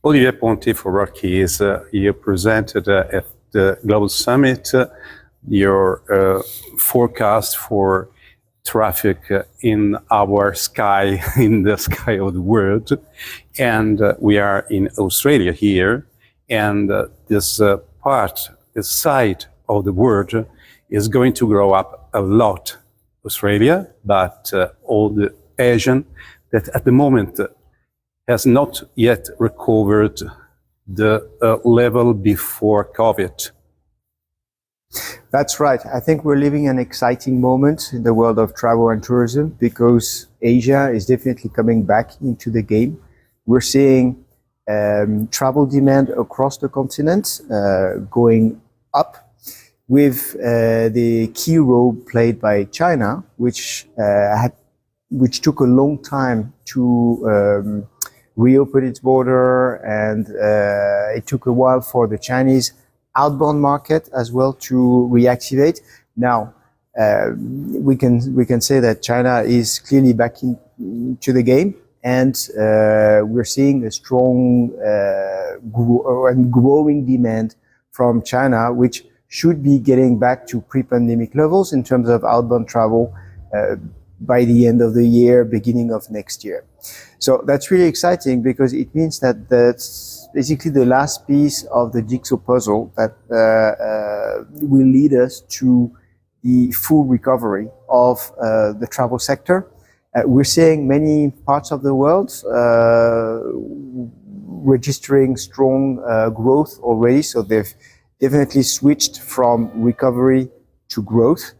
Olivier Ponti for Forwardkeys. You presented at the Global Summit your forecast for traffic in our sky, in the sky of the world. And we are in Australia here. And this side of the world is going to grow up a lot. Australia, but all the Asian that at the moment has not yet recovered the level before COVID. That's right. I think we're living an exciting moment in the world of travel and tourism because Asia is definitely coming back into the game. We're seeing travel demand across the continent going up, with the key role played by China, which took a long time to reopen its border, and it took a while for the Chinese outbound market as well to reactivate. Now we can say that China is clearly back into the game, and we're seeing a strong and growing demand from China, which should be getting back to pre-pandemic levels in terms of outbound travel by the end of the year, beginning of next year. So that's really exciting because it means that that's basically the last piece of the jigsaw puzzle that will lead us to the full recovery of the travel sector. We're seeing many parts of the world registering strong growth already, so they've definitely switched from recovery to growth.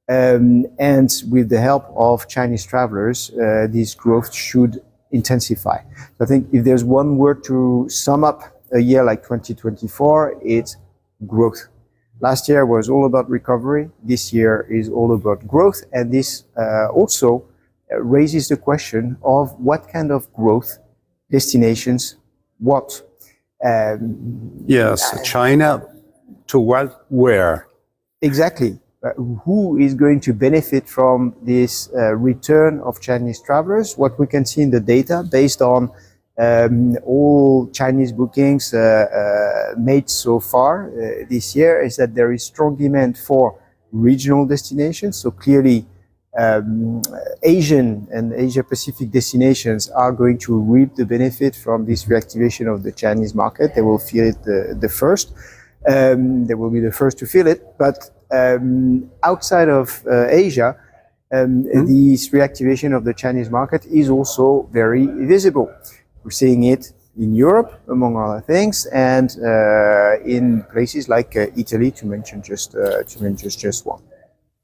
And with the help of Chinese travelers, this growth should intensify. So I think if there's one word to sum up a year like 2024, it's growth. Last year was all about recovery. This year is all about growth. And this also raises the question of what kind of growth destinations what. Yes, China. To what, where? Exactly. Who is going to benefit from this return of Chinese travelers? What we can see in the data based on all Chinese bookings made so far this year is that there is strong demand for regional destinations. So clearly Asian and Asia-Pacific destinations are going to reap the benefit from this reactivation of the Chinese market. They will feel it the first. They will be the first to feel it, but outside of Asia, this reactivation of the Chinese market is also very visible. We're seeing it in Europe, among other things, and in places like Italy, to mention just one.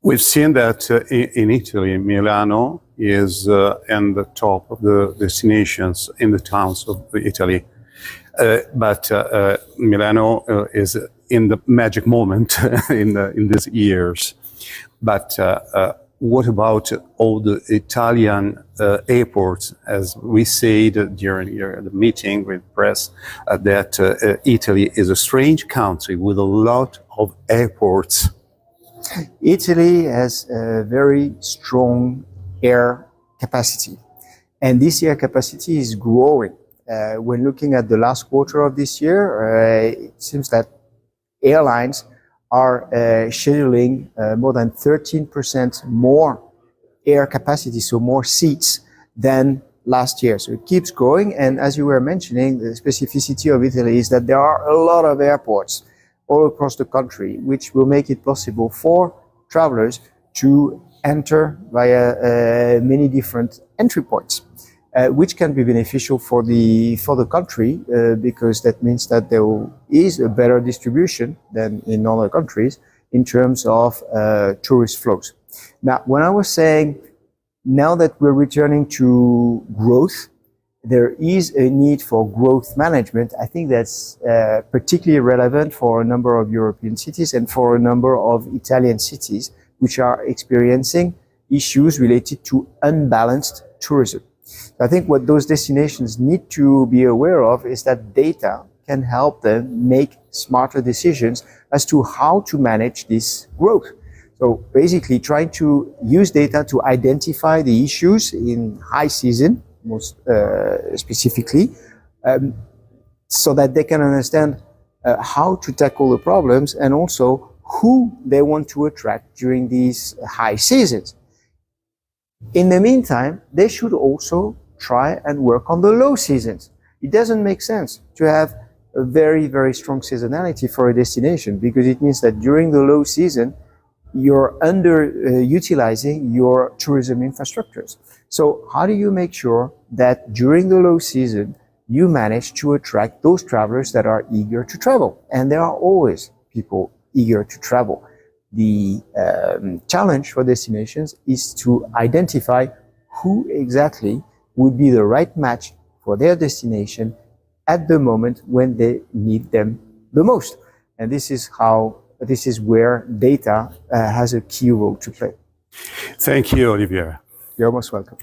We've seen that in Italy, Milano is in the top of the destinations in the towns of Italy. But Milano is in the magic moment in these years. But what about all the Italian airports? As we said during the meeting with press, that Italy is a strange country with a lot of airports. Italy has a very strong air capacity, and this air capacity is growing. When looking at the last quarter of this year, it seems that airlines are scheduling more than 13% more air capacity, so more seats than last year. So it keeps growing. And as you were mentioning, the specificity of Italy is that there are a lot of airports all across the country, which will make it possible for travelers to enter via many different entry points. Which can be beneficial for the country because that means that there is a better distribution than in other countries in terms of tourist flows. Now, when I was saying now that we're returning to growth, there is a need for growth management. I think that's particularly relevant for a number of European cities and for a number of Italian cities which are experiencing issues related to unbalanced tourism. I think what those destinations need to be aware of is that data can help them make smarter decisions as to how to manage this growth. So basically trying to use data to identify the issues in high season, most specifically, so that they can understand how to tackle the problems and also who they want to attract during these high seasons. In the meantime, they should also try and work on the low seasons. It doesn't make sense to have a very, very strong seasonality for a destination, because it means that during the low season, you're underutilizing your tourism infrastructures. So how do you make sure that during the low season, you manage to attract those travelers that are eager to travel? And there are always people eager to travel. The challenge for destinations is to identify who exactly would be the right match for their destination at the moment when they need them the most. And this is where data has a key role to play. Thank you, Olivier. You're most welcome.